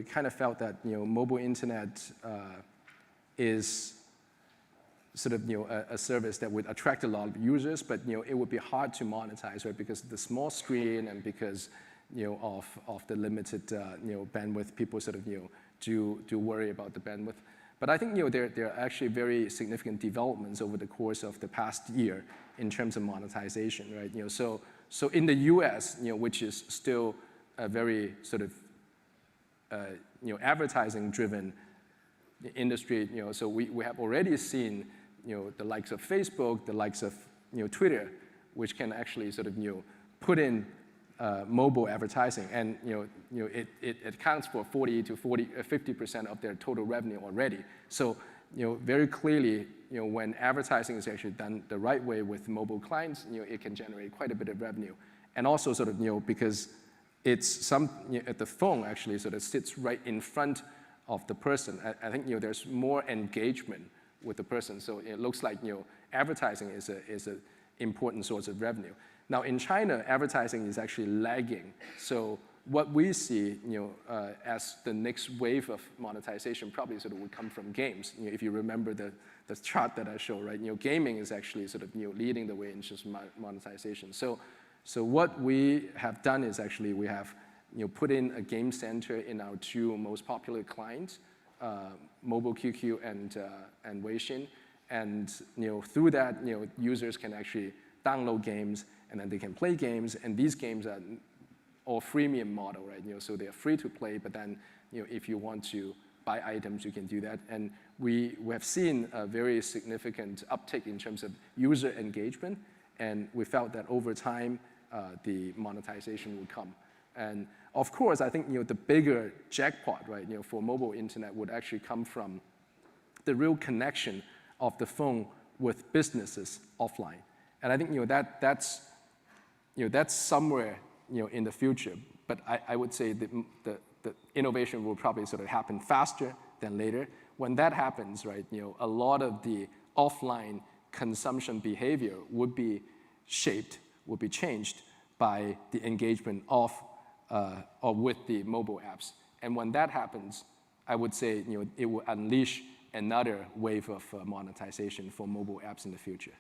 we kind of felt that mobile internet is sort of a service that would attract a lot of users, but it would be hard to monetize, right? Because of the small screen and because of the limited bandwidth, people sort of do worry about the bandwidth. But I think there are actually very significant developments over the course of the past year in terms of monetization, right? So in the U.S., which is still a very sort of advertising-driven industry, so we have already seen the likes of Facebook, the likes of Twitter, which can actually sort of put in mobile advertising, and it accounts for 40 to 50% of their total revenue already. So very clearly, when advertising is actually done the right way with mobile clients, it can generate quite a bit of revenue, and also sort of because it's the phone actually sort of sits right in front of the person. I think there's more engagement with the person, so it looks like advertising is an important source of revenue. Now in China, advertising is actually lagging. So what we see as the next wave of monetization probably sort of would come from games. If you remember the chart that I showed, right? Gaming is actually sort of leading the way in just monetization. So what we have done is actually we have put in a game center in our two most popular clients, Mobile QQ and Weixin, and through that users can actually download games and then they can play games, and these games are all freemium model, right? So they're free to play, but then if you want to buy items, you can do that. And we have seen a very significant uptick in terms of user engagement, and we felt that over time the monetization would come. And of course, I think the bigger jackpot, right, for mobile internet would actually come from the real connection of the phone with businesses offline. And I think that's somewhere in the future. But I would say the innovation will probably sort of happen faster than later. When that happens, right, a lot of the offline consumption behavior would be shaped, would be changed by the engagement of or with the mobile apps. And when that happens, I would say it will unleash another wave of monetization for mobile apps in the future.